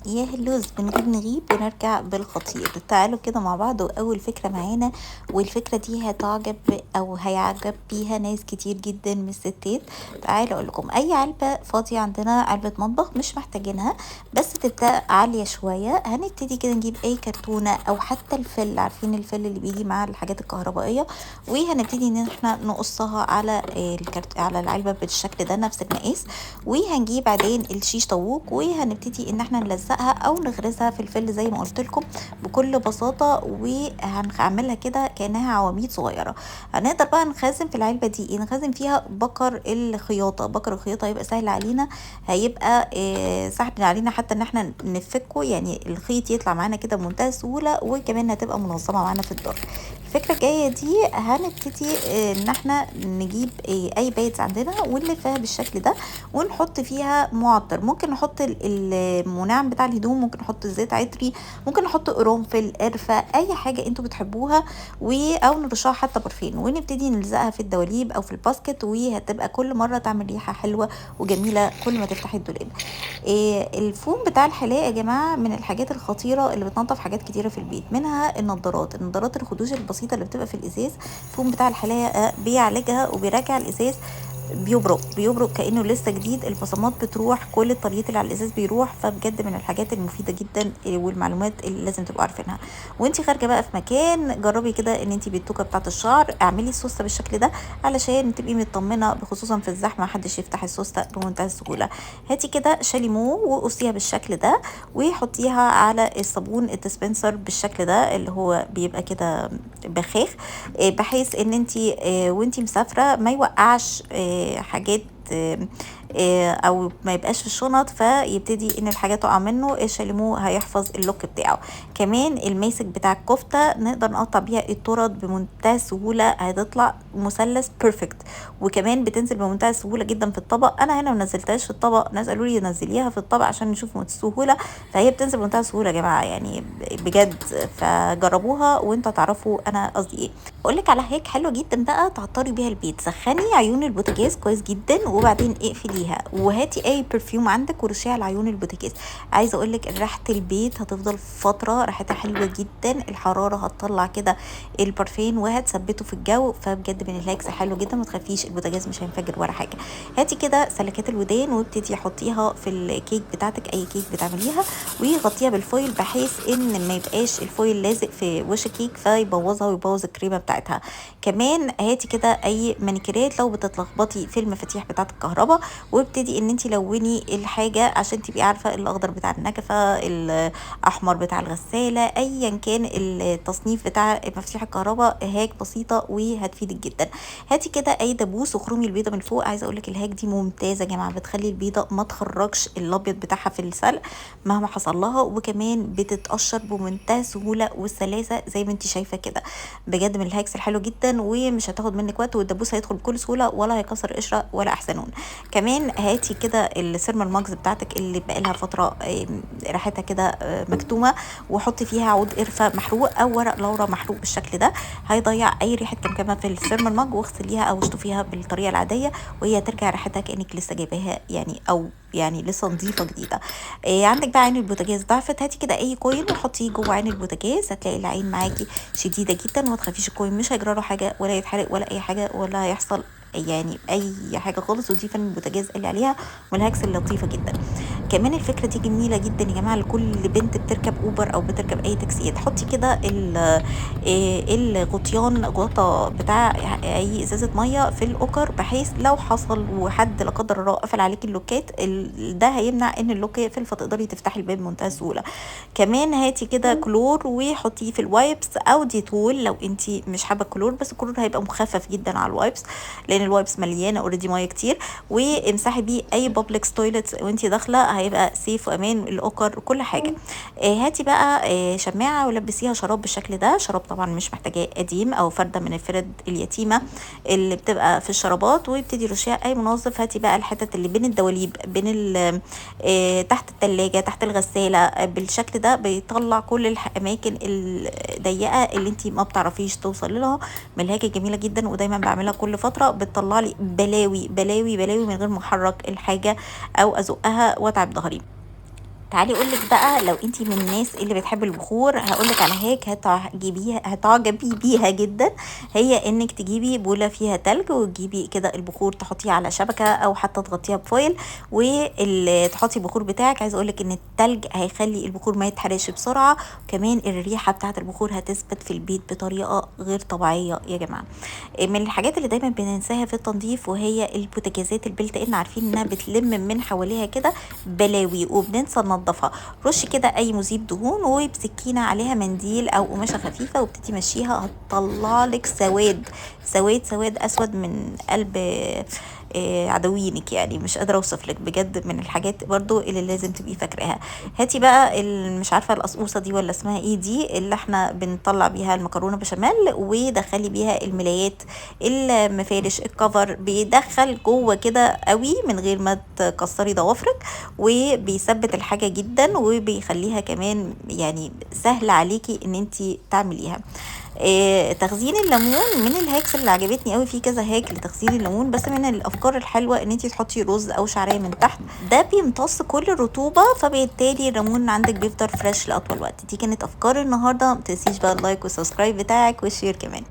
يا هلوز بنجيب نغيب ونرجع بالخطير. تعالوا كده مع بعض، وأول فكرة معانا، والفكرة دي هتعجب أو هيعجب بيها ناس كتير جدا من الستات. تعالوا أقول لكم أي علبة فاضية عندنا، علبة مطبخ مش محتاجينها بس تبقى عالية شوية، هنبتدي كده نجيب أي كرتونة أو حتى الفل، عارفين الفل اللي بيجي مع الحاجات الكهربائية، وهنبتدي إن احنا نقصها على على العلبة بالشكل ده نفس المقاس. وهنجيب بعدين الشيش طاووق وهنبتدي ان احنا نلزقها او نغرزها في الفل زي ما قلت لكم بكل بساطه، وهنعملها كده كانها عواميد صغيره. هنقدر بقى نخزن في العلبه دي نخزن فيها بكر الخياطه. بكر الخياطه هيبقى سهل علينا، هيبقى سهل علينا حتى ان احنا نفكه، يعني الخيط يطلع معانا كده بمنتهى السهوله، وكمان هتبقى منظمه معانا في الدار. الفكرة الجاية دي هنبتدي ان احنا نجيب اي بايدز عندنا ونلفها بالشكل ده، ونحط فيها معطر. ممكن نحط المنعم بتاع الهدوم، ممكن نحط زيت عطري، ممكن نحط قرنفل، قرفة، اي حاجة انتوا بتحبوها، او نرشها حتى برفين، ونبتدي نلزقها في الدواليب او في الباسكت، وهتبقى كل مرة تعمل ريحة حلوة وجميلة كل ما تفتحي الدولاب. الفوم بتاع الحلاقة يا جماعة من الحاجات الخطيرة اللي بتنظف حاجات كتيرة في البيت، منها النضارات الخدوش البسيطة اللي بتبقى في الإزاز. الفوم بتاع الحلاقة بيعالجها وبيراجع الإزاز، بيبرق كأنه لسه جديد، البصمات بتروح، كل الطريات اللي على الازاز بيروح. فبجد من الحاجات المفيده جدا والمعلومات اللي لازم تبقوا عارفينها. وانتي خارجه بقى في مكان، جربي كده ان انتي بالتوكه بتاعه الشعر اعملي السوسته بالشكل ده علشان تبقي مطمنه، خصوصا في الزحمه محدش يفتح السوسته بمنتهى السهوله. هاتي كده شاليمو وقصيها بالشكل ده، وحطيها على الصابون الديسبنسر بالشكل ده اللي هو بيبقى كده بخاخ، بحيث ان انتي وانتي مسافره ما يوقعش حاجات، او ما يبقاش في الشنط فيبتدي ان الحاجات تقع منه. الشاليمو هيحفظ اللوك بتاعه. كمان الماسك بتاع الكفته نقدر نقطع بيها الطرد بمنتهى السهوله، هتطلع مثلث بيرفكت، وكمان بتنزل بمنتهى السهوله جدا في الطبق. انا هنا ما نزلتهاش في الطبق، ناس قالوا لي نزليها في الطبق عشان نشوف السهوله، فهي بتنزل بمنتهى السهوله يا جماعه يعني بجد. فجربوها وانتوا تعرفوا انا قصدي ايه. اقول لك على هيك حلوه جدا بقى تعطري بيها البيت. سخني عيون البوتاجاز كويس جدا وبعدين اقفليها، وهاتي اي برفيوم عندك ورشيها على عيون البوتاجاز. عايزه اقول لك ريحه البيت هتفضل فتره ريحتها حلوه جدا، الحراره هتطلع كده البرفين وهتثبته في الجو. فبجد من الهاكس حلو جدا، ما تخافيش البوتاجاز مش هينفجر ولا حاجه. هاتي كده سلكات الودان وابتدي حطيها في الكيك بتاعتك، اي كيك بتعمليها، وغطيها بالفويل بحيث ان ما يبقاش الفويل لازق في وش الكيك فيبوظها ويبوظ الكريمه بتاعتها. كمان هاتي كده اي مانيكيرات لو بتتلخبطي في المفاتيح بتاعه الكهرباء، وابتدي ان انت لوني الحاجه عشان تبقي عارفه الاخضر بتاع النجفه، الاحمر بتاع الغساله، ايا كان التصنيف بتاع مفاتيح الكهرباء. هاك بسيطه وهتفيدك جدا. هاتي كده اي دبوس وخرومي البيضه من فوق. عايزه اقول لك الهاك دي ممتازه يا جماعه، بتخلي البيضه ما تخرجش الابيض بتاعها في السلق مهما حصل لها، وكمان بتتقشر بمنتهى السهوله والسلاسه زي ما انت شايفه كده. بجد من الهاكس الحلو جدا ومش هتاخد منك وقت، والدبوس هيدخل بكل سهوله ولا هيكسر قشره ولا احسنون. كمان هاتي كده السيرمال ماجز بتاعتك اللي بقالها فتره ريحتها كده مكتومه، وحطي فيها عود قرفه محروق او ورق لورا محروق بالشكل ده، هيضيع اي ريحه كمكمه في السيرمال ماج. واغسليها او اشطفيها بالطريقه العاديه وهي ترجع ريحتها كانك لسه جايباها، يعني او يعني لسه نظيفه جديده. عندك بقى عين البوتاجاز ضعفت، هاتي كده اي كوين وحطيه جوه عين البوتاجاز، هتلاقي العين معاكي شديده جدا. وما تخافيش الكوين مش هيجرى له حاجه ولا يتحرق ولا اي حاجه ولا هيحصل يعني اي حاجه خالص. ودي فن البوتاجاز اللي عليها والهاكس اللطيفه جدا. كمان الفكره دي جميله جدا يا جماعه لكل بنت بتركب اوبر او بتركب اي تاكسيات. حطي كده الغطيان غطا بتاع اي ازازه ميه في الاوكر، بحيث لو حصل وحد لا قدر الله قفل عليكي اللوكات، ده هيمنع ان اللوك يقفل فتقدري تفتحي الباب بمنتهى السهوله. كمان هاتي كده كلور وحطيه في الوايبس او ديتول لو انتي مش حابه الكلور، بس الكلور هيبقى مخفف جدا على الوايبس لان الوايبس مليانه اوريدي ميه كتير. وامسحي بيه اي بابليك تويلت وانتي داخله، هيبقى سيف وامان الاوكر كل حاجه. هاتي بقى شماعه ولبسيها شراب بالشكل ده. شراب طبعا مش محتاجاه قديم او فرده من الفرد اليتيمه اللي بتبقى في الشرابات، ويبتدي رشيها اي منظف. هاتي بقى الحتت اللي بين الدواليب، بين تحت التلاجة، تحت الغسالة، بالشكل ده بيطلع كل الأماكن الضيقة اللي انتي ما بتعرفيش توصل لها. ملهاجة جميلة جدا ودايما بعملها كل فترة، بتطلع لي بلاوي بلاوي بلاوي من غير ما احرك الحاجة أو أزقها وأتعب ظهري. تعالي اقول لك بقى، لو انت من الناس اللي بتحب البخور هقول لك على هيك هتعجبي بيها جدا. هي انك تجيبي بوله فيها تلج، وتجيبي كده البخور تحطيه على شبكه او حتى تغطيها بفويل، وتحطي البخور بتاعك. عايزه اقول لك ان التلج هيخلي البخور ما يتحرقش بسرعه، وكمان الريحه بتاعه البخور هتثبت في البيت بطريقه غير طبيعيه يا جماعه. من الحاجات اللي دايما بننساها في التنظيف وهي البوتاجازات البلت ان، عارفين انها بتلم من حواليها كده بلاوي وبننسى ننضفها. رشي كده اي مذيب دهون وبسكينه عليها منديل او قماشه خفيفه، وابتدي مشيها هتطلع لك سواد سواد سواد اسود من قلب عدوينك. يعني مش قادره اوصف لك بجد، من الحاجات برضو اللي لازم تبقي فاكراها. هاتي بقى مش عارفه القصقوصه دي ولا اسمها ايه دي، اللي احنا بنطلع بيها المكرونه بشاميل، ودخلي بيها الملايات، المفارش، الكفر، بيدخل جوه كده قوي من غير ما تكسري ضوافرك، وبيثبت الحاجه جدا، وبيخليها كمان يعني سهل عليكي ان انتي تعمليها. تخزين الليمون من الهاكس اللي عجبتني قوي، في كذا هاك لتخزين الليمون، بس من الافكار الحلوه ان انتي تحطي رز او شعريه من تحت، ده بيمتص كل الرطوبه، فبالتالي الليمون عندك بيفضل فريش لاطول وقت. دي كانت افكار النهارده، متنسيش بقى اللايك والسبسكرايب بتاعك والشير كمان.